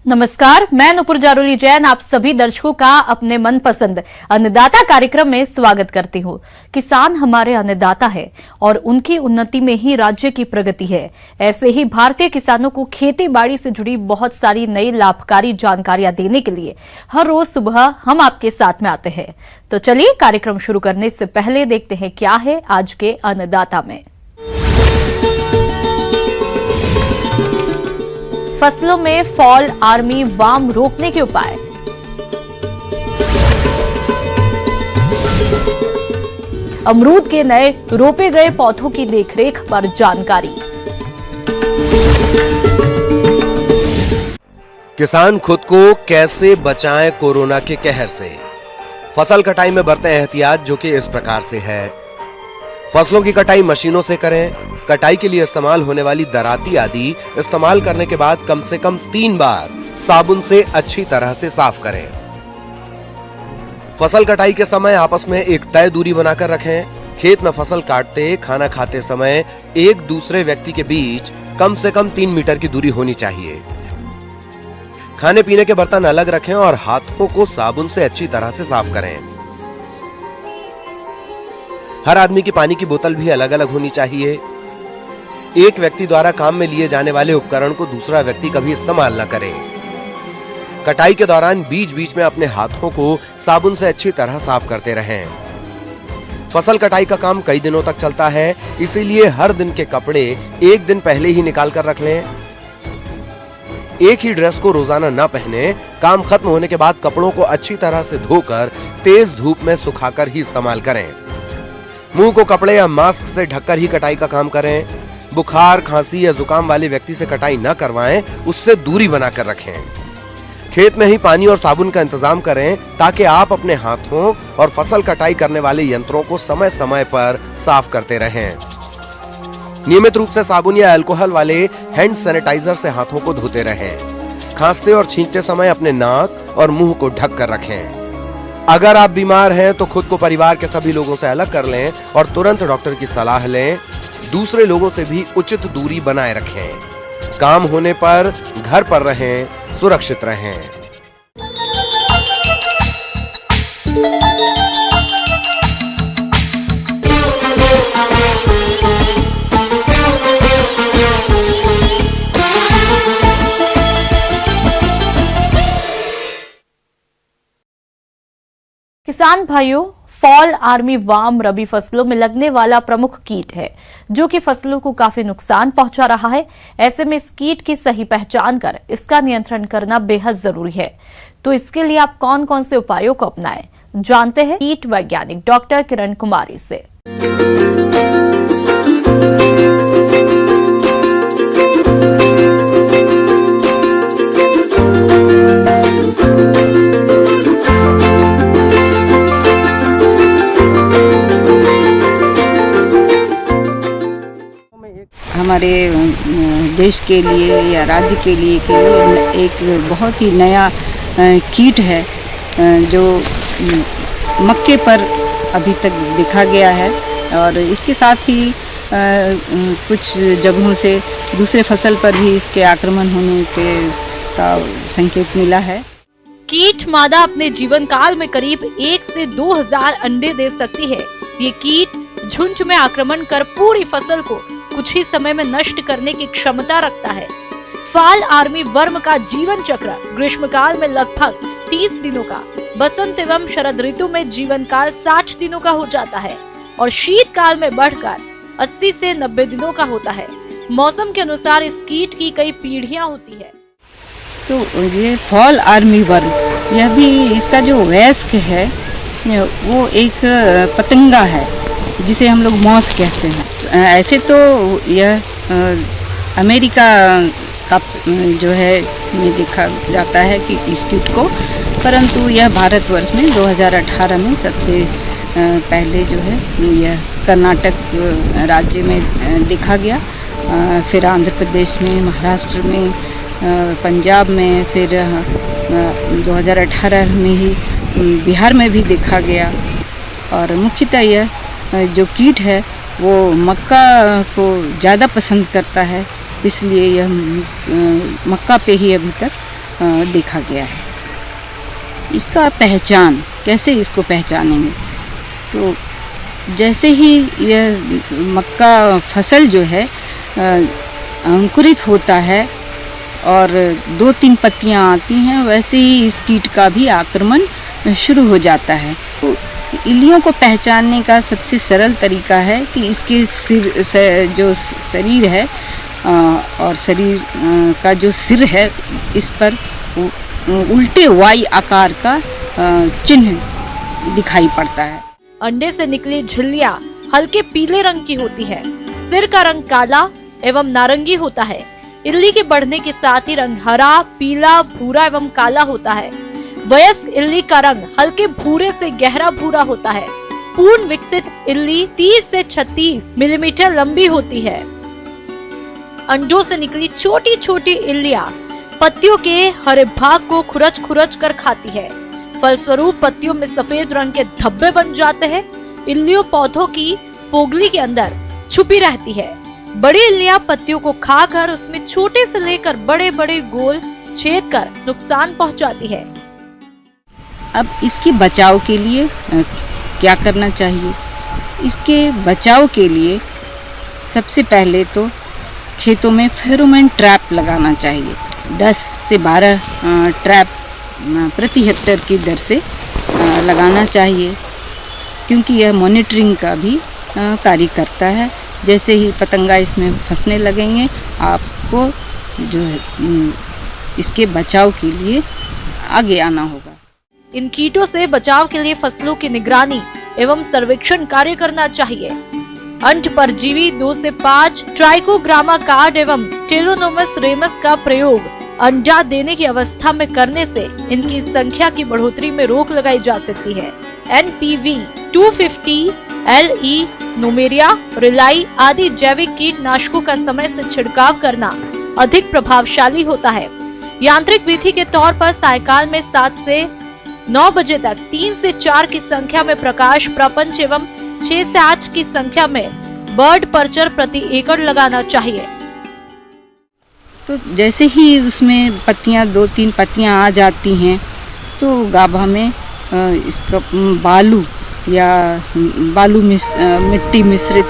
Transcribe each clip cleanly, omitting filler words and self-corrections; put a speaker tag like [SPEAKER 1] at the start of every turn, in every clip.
[SPEAKER 1] नमस्कार, मैं नुपुर जारोली जैन आप सभी दर्शकों का अपने मनपसंद अन्नदाता कार्यक्रम में स्वागत करती हूं। किसान हमारे अन्नदाता है और उनकी उन्नति में ही राज्य की प्रगति है। ऐसे ही भारतीय किसानों को खेती बाड़ी से जुड़ी बहुत सारी नई लाभकारी जानकारियां देने के लिए हर रोज सुबह हम आपके साथ में आते हैं। तो चलिए कार्यक्रम शुरू करने से पहले देखते हैं क्या है आज के अन्नदाता में। फसलों में फॉल आर्मी वार्म रोकने के उपाय। अमरूद के नए रोपे गए पौधों की देखरेख पर जानकारी।
[SPEAKER 2] किसान खुद को कैसे बचाएं कोरोना के कहर से। फसल कटाई में बरतें एहतियात जो कि इस प्रकार से है। फसलों की कटाई मशीनों से करें। कटाई के लिए इस्तेमाल होने वाली दराती आदि इस्तेमाल करने के बाद कम से कम 3 बार साबुन से अच्छी तरह से साफ करें। फसल कटाई के समय आपस में एक तय दूरी बनाकर रखें। खेत में फसल काटते, खाना खाते समय एक दूसरे व्यक्ति के बीच कम से कम 3 मीटर की दूरी होनी चाहिए। खाने पीने के बर्तन अलग रखें और हाथों को साबुन से अच्छी तरह से साफ करें। हर आदमी की पानी की बोतल भी अलग अलग होनी चाहिए। एक व्यक्ति द्वारा काम में लिए जाने वाले उपकरण को दूसरा व्यक्ति कभी इस्तेमाल न करे। कटाई के दौरान बीच बीच में अपने हाथों को साबुन से अच्छी तरह साफ करते रहें। फसल कटाई का काम कई दिनों तक चलता है, इसीलिए हर दिन के कपड़े एक दिन पहले ही निकाल कर रख लें। एक ही ड्रेस को रोजाना न पहने। काम खत्म होने के बाद कपड़ों को अच्छी तरह से धोकर तेज धूप में सुखाकर ही इस्तेमाल करें। मुंह को कपड़े या मास्क से ढककर ही कटाई का काम करें। बुखार, खांसी या जुकाम वाले व्यक्ति से कटाई न करवाएं, उससे दूरी बनाकर रखें। खेत में ही पानी और साबुन का इंतजाम करें ताकि आप अपने हाथों और फसल कटाई करने वाले यंत्रों को समय समय पर साफ करते रहें। नियमित रूप से साबुन या अल्कोहल वाले हैंड सैनिटाइजर से हाथों को धोते रहें। खांसते और छींकते समय अपने नाक और मुंह को ढक कर रखें। अगर आप बीमार हैं तो खुद को परिवार के सभी लोगों से अलग कर लें और तुरंत डॉक्टर की सलाह लें। दूसरे लोगों से भी उचित दूरी बनाए रखें। काम होने पर घर पर रहें, सुरक्षित रहें।
[SPEAKER 1] किसान भाइयों, फॉल आर्मी वार्म रबी फसलों में लगने वाला प्रमुख कीट है जो कि फसलों को काफी नुकसान पहुंचा रहा है। ऐसे में इस कीट की सही पहचान कर इसका नियंत्रण करना बेहद जरूरी है। तो इसके लिए आप कौन कौन से उपायों को अपनाएं, जानते हैं कीट वैज्ञानिक डॉक्टर किरण कुमारी से।
[SPEAKER 3] हमारे देश के लिए या राज्य के लिए एक बहुत ही नया कीट है जो मक्के पर अभी तक देखा गया है और इसके साथ ही कुछ जगहों से दूसरे फसल पर भी इसके आक्रमण होने का संकेत मिला है।
[SPEAKER 1] कीट मादा अपने जीवन काल में करीब 1 से 2000 अंडे दे सकती है। ये कीट झुंड में आक्रमण कर पूरी फसल को कुछ ही समय में नष्ट करने की क्षमता रखता है। फॉल आर्मी वर्म का जीवन चक्र ग्रीष्मकाल में लगभग 30 दिनों का, बसंत एवं शरद ऋतु में जीवन काल 60 दिनों का हो जाता है और शीतकाल में बढ़कर 80 से 90 दिनों का होता है। मौसम के अनुसार इस कीट की कई पीढ़ियां होती है।
[SPEAKER 3] तो ये फॉल आर्मी वर्म, यह भी इसका जो वयस्क है वो एक पतंगा है जिसे हम लोग मॉथ कहते हैं। ऐसे तो यह अमेरिका का जो है ये देखा जाता है कि इस कीट को, परंतु यह भारतवर्ष में 2018 में सबसे पहले जो है यह कर्नाटक राज्य में देखा गया, फिर आंध्र प्रदेश में, महाराष्ट्र में, पंजाब में, फिर 2018 में ही बिहार में भी देखा गया। और मुख्यतः यह जो कीट है वो मक्का को ज़्यादा पसंद करता है, इसलिए यह मक्का पे ही अभी तक देखा गया है। इसका पहचान कैसे, इसको पहचानेंगे तो जैसे ही यह मक्का फसल जो है अंकुरित होता है और 2-3 पत्तियां आती हैं, वैसे ही इस कीट का भी आक्रमण शुरू हो जाता है। तो इल्लियों को पहचानने का सबसे सरल तरीका है कि इसके जो शरीर है और शरीर का जो सिर है, इस पर उल्टे वाई आकार का चिन्ह दिखाई पड़ता है।
[SPEAKER 1] अंडे से निकली झिल्लियां हल्के पीले रंग की होती है। सिर का रंग काला एवं नारंगी होता है। इल्ली के बढ़ने के साथ ही रंग हरा, पीला, भूरा एवं काला होता है। वयस्क इल्ली का रंग हल्के भूरे से गहरा भूरा होता है। पूर्ण विकसित इल्ली 30 से 36 मिलीमीटर लंबी होती है। अंडों से निकली छोटी छोटी इल्लियां पत्तियों के हरे भाग को खुरच कर खाती है। फलस्वरूप पत्तियों में सफेद रंग के धब्बे बन जाते हैं। इल्लियों पौधों की पोगली के अंदर छुपी रहती है। बड़ी इल्लियां पत्तियों को खाकर उसमें छोटे से लेकर बड़े बड़े गोल छेद कर नुकसान पहुंचाती है।
[SPEAKER 3] अब इसके बचाव के लिए क्या करना चाहिए? इसके बचाव के लिए सबसे पहले तो खेतों में फेरोमोन ट्रैप लगाना चाहिए। 10 से 12 ट्रैप प्रति हेक्टेयर की दर से लगाना चाहिए, क्योंकि यह मॉनिटरिंग का भी कार्य करता है। जैसे ही पतंगा इसमें फंसने लगेंगे, आपको जो है इसके बचाव के लिए आगे आना होगा।
[SPEAKER 1] इन कीटों से बचाव के लिए फसलों की निगरानी एवं सर्वेक्षण कार्य करना चाहिए। अंट परजीवी 2 से 5 ट्राइकोग्रामा कार्ड एवं टेलोनोमस रेमस का प्रयोग अंडा देने की अवस्था में करने से इनकी संख्या की बढ़ोतरी में रोक लगाई जा सकती है। NPV 250, LE, नोमेरिया, रिलाई आदि जैविक कीटनाशकों का समय से छिड़काव करना अधिक प्रभावशाली होता है। यांत्रिक विधि के तौर पर सायकाल में 7 से 9 बजे तक 3 से 4 की संख्या में प्रकाश प्रपंच एवं 6 से 8 की संख्या में बर्ड पर्चर प्रति एकड़ लगाना चाहिए।
[SPEAKER 3] तो जैसे ही उसमें पत्तियां 2-3 पत्तियां आ जाती हैं, तो गाभा में इसका बालू या मिट्टी मिश्रित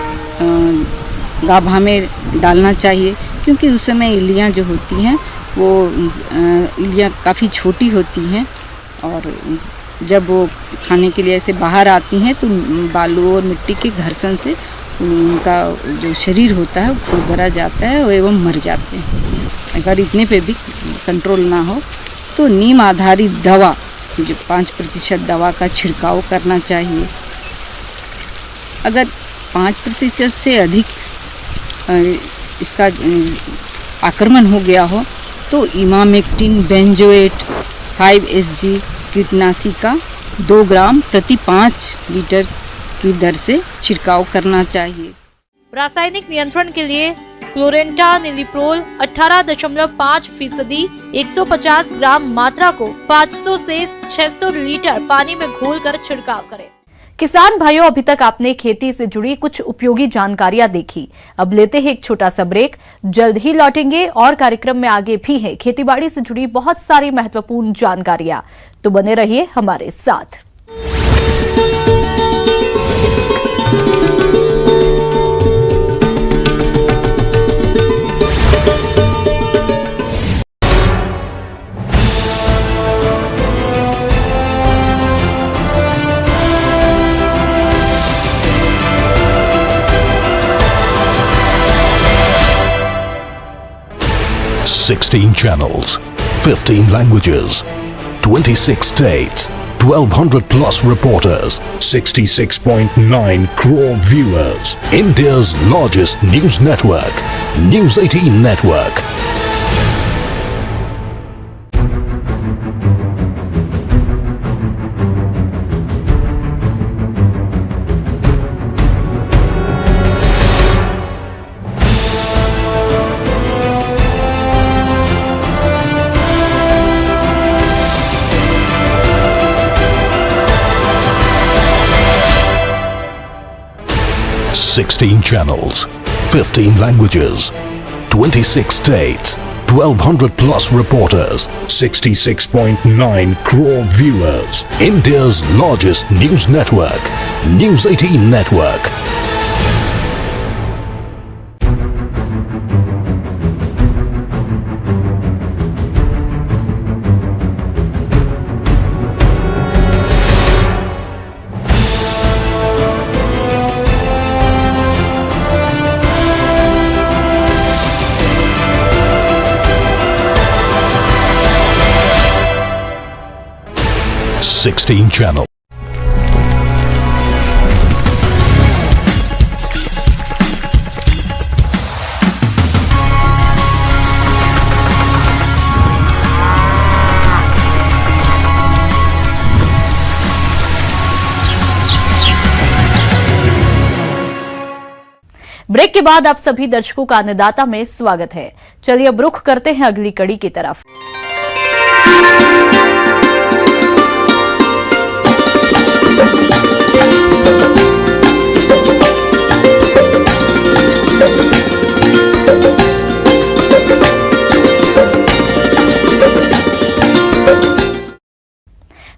[SPEAKER 3] गाभा में डालना चाहिए, क्योंकि उस समय इल्लियां जो होती हैं वो इल्लियां काफ़ी छोटी होती हैं और जब वो खाने के लिए ऐसे बाहर आती हैं तो बालू और मिट्टी के घर्षण से उनका जो शरीर होता है वो भरा जाता है एवं मर जाते हैं। अगर इतने पे भी कंट्रोल ना हो तो नीम आधारित दवा, जो 5% दवा का छिड़काव करना चाहिए। अगर 5% से अधिक इसका आक्रमण हो गया हो तो इमामेक्टिन बेंजोएट 5SG कीटनाशी का 2 ग्राम प्रति 5 लीटर की दर से छिड़काव करना चाहिए।
[SPEAKER 1] रासायनिक नियंत्रण के लिए क्लोरेंटा निलिप्रोल 18.5% 150 ग्राम मात्रा को 500 से 600 लीटर पानी में घोलकर छिड़काव करें। किसान भाइयों, अभी तक आपने खेती से जुड़ी कुछ उपयोगी जानकारियां देखी। अब लेते हैं एक छोटा सा ब्रेक, जल्द ही लौटेंगे और कार्यक्रम में आगे भी है खेतीबाड़ी से जुड़ी बहुत सारी महत्वपूर्ण जानकारियां, तो बने रहिए हमारे साथ।
[SPEAKER 4] Sixteen channels, 15 languages, 26 states, 1200 plus reporters, 66.9 crore viewers. India's largest news network, News 18 Network. Sixteen channels, 15 languages, 26 states, 1200 plus reporters, 66.9 crore viewers. India's largest news network, News 18 Network. Sixteen Channel.
[SPEAKER 1] Break के बाद आप सभी दर्शकों का अन्नदाता में स्वागत है। चलिए अब रुख करते हैं अगली कड़ी की तरफ।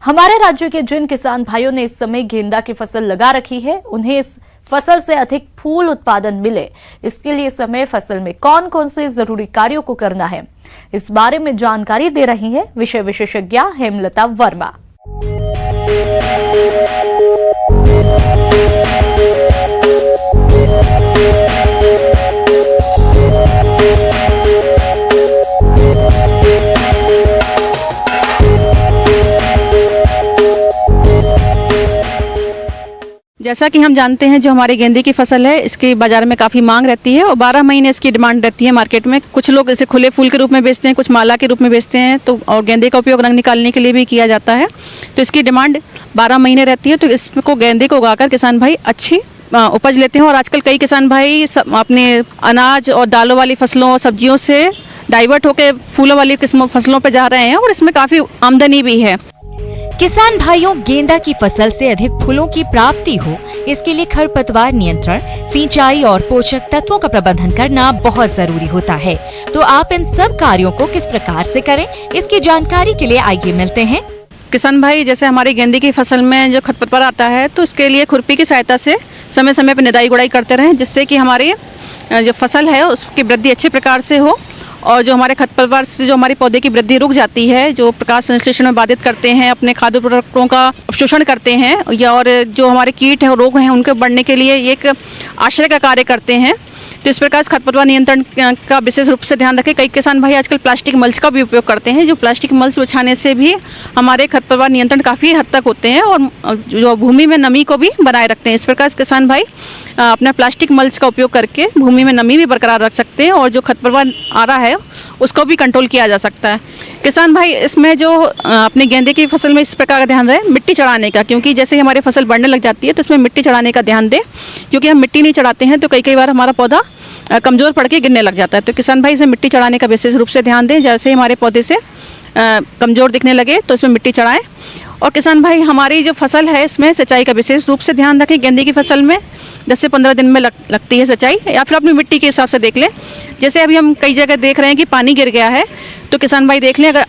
[SPEAKER 1] हमारे राज्य के जिन किसान भाइयों ने इस समय गेंदा की फसल लगा रखी है, उन्हें इस फसल से अधिक फूल उत्पादन मिले, इसके लिए समय फसल में कौन कौन से जरूरी कार्यों को करना है, इस बारे में जानकारी दे रही है विषय विशेषज्ञ हेमलता वर्मा।
[SPEAKER 5] जैसा कि हम जानते हैं, जो हमारी गेंदे की फसल है, इसकी बाजार में काफ़ी मांग रहती है और 12 महीने इसकी डिमांड रहती है मार्केट में। कुछ लोग इसे खुले फूल के रूप में बेचते हैं, कुछ माला के रूप में बेचते हैं, तो और गेंदे का उपयोग रंग निकालने के लिए भी किया जाता है। तो इसकी डिमांड 12 महीने रहती है। तो इसको गेंदे को उगाकर किसान भाई अच्छी उपज लेते हैं। और आजकल कई किसान भाई अपने अनाज और दालों वाली फसलों और सब्जियों से डाइवर्ट होकर फूलों वाली फसलों पर जा रहे हैं और इसमें काफ़ी आमदनी भी है।
[SPEAKER 6] किसान भाइयों, गेंदा की फसल से अधिक फूलों की प्राप्ति हो, इसके लिए खरपतवार नियंत्रण, सिंचाई और पोषक तत्वों का प्रबंधन करना बहुत जरूरी होता है। तो आप इन सब कार्यों को किस प्रकार से करें, इसकी जानकारी के लिए आइए मिलते हैं।
[SPEAKER 5] किसान भाई, जैसे हमारी गेंदे की फसल में जो खरपतवार आता है, तो इसके लिए खुरपी की सहायता से समय समय पर निदाई गुड़ाई करते रहें, जिससे कि हमारी जो फसल है उसकी वृद्धि अच्छे प्रकार से हो। और जो हमारे खरपतवार से जो हमारी पौधे की वृद्धि रुक जाती है, जो प्रकाश संश्लेषण में बाधित करते हैं, अपने खाद्य उर्वरकों का अवशोषण करते हैं, या और जो हमारे कीट हैं और रोग हैं उनके बढ़ने के लिए एक आश्रय का कार्य करते हैं। तो इस प्रकार खरपतवार नियंत्रण का विशेष रूप से ध्यान रखें। कई किसान भाई आजकल प्लास्टिक मल्च का भी उपयोग करते हैं। जो प्लास्टिक मल्च बिछाने से भी हमारे खरपतवार नियंत्रण काफ़ी हद तक होते हैं और जो भूमि में नमी को भी बनाए रखते हैं। इस प्रकार किसान भाई अपना प्लास्टिक मल्च का उपयोग करके भूमि में नमी भी बरकरार रख सकते हैं और जो खरपतवार आ रहा है उसको भी कंट्रोल किया जा सकता है। किसान भाई, इसमें जो अपने गेंदे की फसल में इस प्रकार का ध्यान रहे मिट्टी चढ़ाने का, क्योंकि जैसे ही हमारी फसल बढ़ने लग जाती है तो इसमें मिट्टी चढ़ाने का ध्यान दें, क्योंकि हम मिट्टी नहीं चढ़ाते हैं तो कई बार हमारा पौधा कमज़ोर पड़ के गिरने लग जाता है। तो किसान भाई, इसे मिट्टी चढ़ाने का विशेष रूप से ध्यान दें। जैसे ही हमारे पौधे से कमज़ोर दिखने लगे तो इसमें मिट्टी चढ़ाएं। और किसान भाई, हमारी जो फसल है इसमें सिंचाई का विशेष रूप से ध्यान रखें। गेंदे की फसल में 10 से 15 दिन में लगती है सिंचाई, या फिर अपनी मिट्टी के हिसाब से देख लें। जैसे अभी हम कई जगह देख रहे हैं कि पानी गिर गया है, तो किसान भाई देख लें, अगर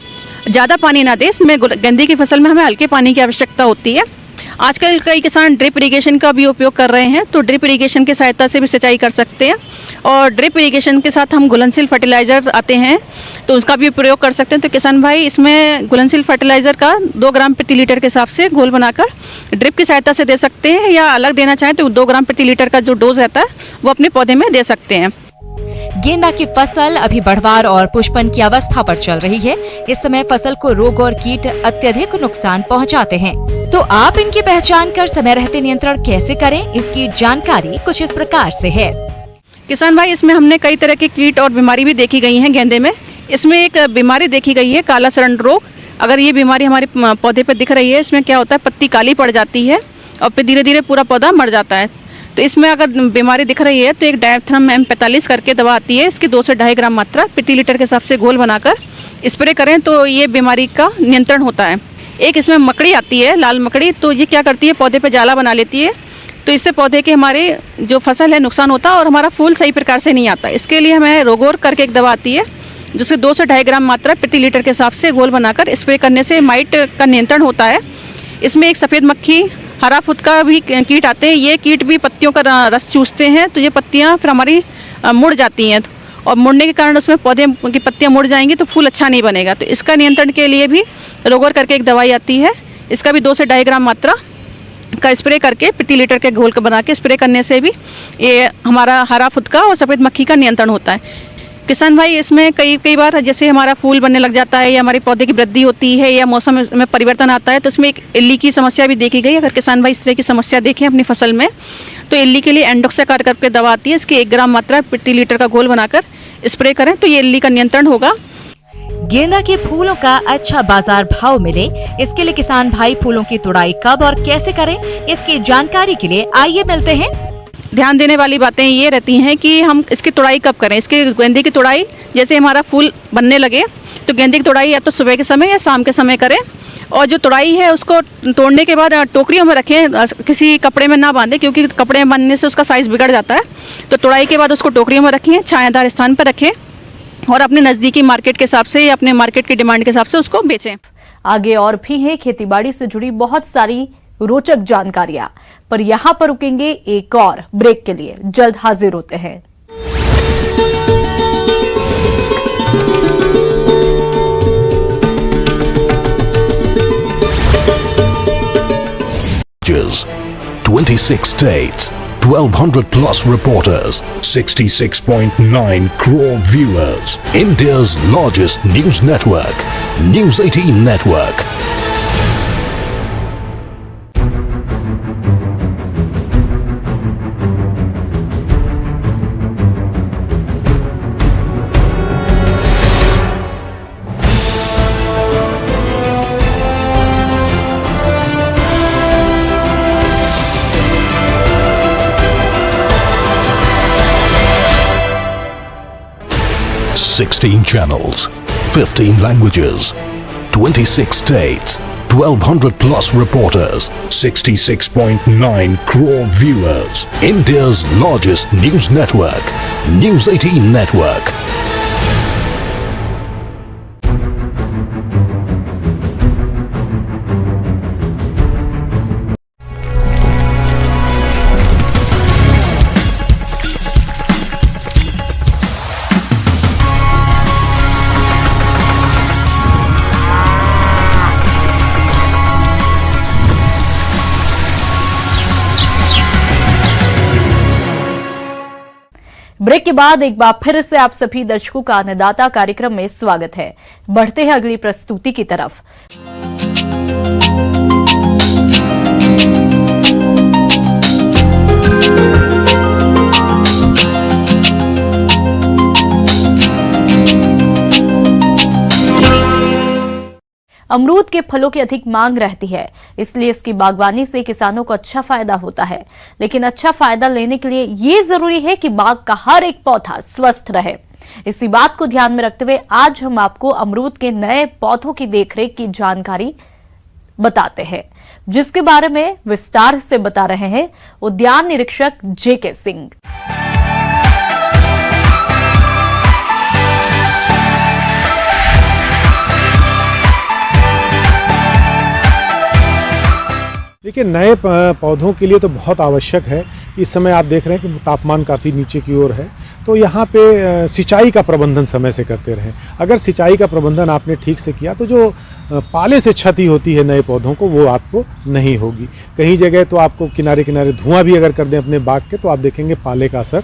[SPEAKER 5] ज़्यादा पानी ना दे, इसमें गेंदे की फसल में हमें हल्के पानी की आवश्यकता होती है। आजकल कई किसान ड्रिप इरिगेशन का भी उपयोग कर रहे हैं, तो ड्रिप इरिगेशन की सहायता से भी सिंचाई कर सकते हैं। और ड्रिप इरिगेशन के साथ हम घुलनशील फर्टिलाइज़र आते हैं, तो उसका भी प्रयोग कर सकते हैं। तो किसान भाई, इसमें घुलनशील फर्टिलाइज़र का 2 ग्राम प्रति लीटर के हिसाब से घोल बनाकर ड्रिप की सहायता से दे सकते हैं, या अलग देना चाहें तो 2 ग्राम प्रति लीटर का जो डोज रहता है वो अपने पौधे में दे सकते हैं।
[SPEAKER 6] गेंदा की फसल अभी बढ़वार और पुष्पन की अवस्था पर चल रही है। इस समय फसल को रोग और कीट अत्यधिक नुकसान पहुंचाते हैं, तो आप इनकी पहचान कर समय रहते नियंत्रण कैसे करें, इसकी जानकारी कुछ इस प्रकार से है।
[SPEAKER 5] किसान भाई, इसमें हमने कई तरह के कीट और बीमारी भी देखी गई हैं गेंदे में। इसमें एक बीमारी देखी गई है काला सरण रोग। अगर ये बीमारी हमारे पौधे पर दिख रही है, इसमें क्या होता है, पत्ती काली पड़ जाती है और फिर धीरे धीरे पूरा पौधा मर जाता है। तो इसमें अगर बीमारी दिख रही है तो एक डायथेनम M45 करके दवा आती है, इसकी 2 से 2.5 ग्राम मात्रा प्रति लीटर के हिसाब से घोल बनाकर स्प्रे करें तो ये बीमारी का नियंत्रण होता है। एक इसमें मकड़ी आती है, लाल मकड़ी, तो ये क्या करती है, पौधे पे जाला बना लेती है, तो इससे पौधे के हमारे जो फसल है नुकसान होता है और हमारा फूल सही प्रकार से नहीं आता। इसके लिए हमें रोगोर करके एक दवा आती है, जिसके 2 से 2.5 ग्राम मात्रा प्रति लीटर के हिसाब से घोल बनाकर स्प्रे करने से माइट का नियंत्रण होता है। इसमें एक सफ़ेद मक्खी, हरा फुद का भी कीट आते हैं। ये कीट भी पत्तियों का रस चूसते हैं, तो ये पत्तियाँ फिर हमारी मुड़ जाती हैं, और मुड़ने के कारण उसमें पौधे की पत्तियाँ मुड़ जाएंगी तो फूल अच्छा नहीं बनेगा। तो इसका नियंत्रण के लिए भी रोगर करके एक दवाई आती है, इसका भी 2 से 2.5 ग्राम मात्रा का स्प्रे करके प्रति लीटर के घोल को बना के स्प्रे करने से भी ये हमारा हरा फुदका और सफ़ेद मक्खी का नियंत्रण होता है। किसान भाई इसमें कई बार जैसे हमारा फूल बनने लग जाता है या हमारे पौधे की वृद्धि होती है या मौसम में परिवर्तन आता है, तो इसमें एक इल्ली की समस्या भी देखी गई। अगर किसान भाई इस तरह की समस्या देखें अपनी फसल में, तो इल्ली के लिए एंडोक्साकार करके दवा आती है, इसकी 1 ग्राम मात्रा प्रति लीटर का घोल बनाकर स्प्रे करें तो ये इल्ली का नियंत्रण होगा।
[SPEAKER 6] गेंदा के फूलों का अच्छा बाजार भाव मिले, इसके लिए किसान भाई फूलों की तुड़ाई कब और कैसे करें, इसकी जानकारी के लिए आइए मिलते हैं।
[SPEAKER 5] ध्यान देने वाली बातें ये रहती हैं कि हम इसकी तुड़ाई कब करें। इसके गेंदे की तुड़ाई जैसे हमारा फूल बनने लगे तो गेंदे की तुड़ाई या तो सुबह के समय या शाम के समय करें, और जो तुड़ाई है उसको तोड़ने के बाद टोकरियों में रखें, किसी कपड़े में ना बांधें, क्योंकि कपड़े में बांधने से उसका साइज़ बिगड़ जाता है। तो तुड़ाई के बाद उसको टोकरियों में रखें, छायादार स्थान पर रखें और अपने नज़दीकी मार्केट के हिसाब से या अपने मार्केट की डिमांड के हिसाब से उसको बेचें।
[SPEAKER 1] आगे और भी है खेतीबाड़ी से जुड़ी बहुत सारी रोचक जानकारियां, पर यहां पर रुकेंगे एक और ब्रेक के लिए। जल्द हाजिर होते हैं।
[SPEAKER 4] Just 26 states, 1200 plus reporters, 66.9 crore viewers. India's largest news network, News 18 Network. Sixteen channels, 15 languages, 26 states, 1200 plus reporters, 66.9 crore viewers. India's largest news network, News 18 Network.
[SPEAKER 1] Break के बाद एक बार फिर से आप सभी दर्शकों का अन्नदाता कार्यक्रम में स्वागत है। बढ़ते हैं अगली प्रस्तुति की तरफ। अमरूद के फलों की अधिक मांग रहती है, इसलिए इसकी बागवानी से किसानों को अच्छा फायदा होता है। लेकिन अच्छा फायदा लेने के लिए ये जरूरी है कि बाग का हर एक पौधा स्वस्थ रहे। इसी बात को ध्यान में रखते हुए आज हम आपको अमरूद के नए पौधों की देखरेख की जानकारी बताते हैं, जिसके बारे में विस्तार से बता रहे हैं उद्यान निरीक्षक जेके सिंह।
[SPEAKER 7] देखिए, नए पौधों के लिए तो बहुत आवश्यक है। इस समय आप देख रहे हैं कि तापमान काफ़ी नीचे की ओर है, तो यहाँ पे सिंचाई का प्रबंधन समय से करते रहें। अगर सिंचाई का प्रबंधन आपने ठीक से किया तो जो पाले से क्षति होती है नए पौधों को, वो आपको नहीं होगी। कहीं जगह तो आपको किनारे किनारे धुआं भी अगर कर दें अपने बाग के, तो आप देखेंगे पाले का असर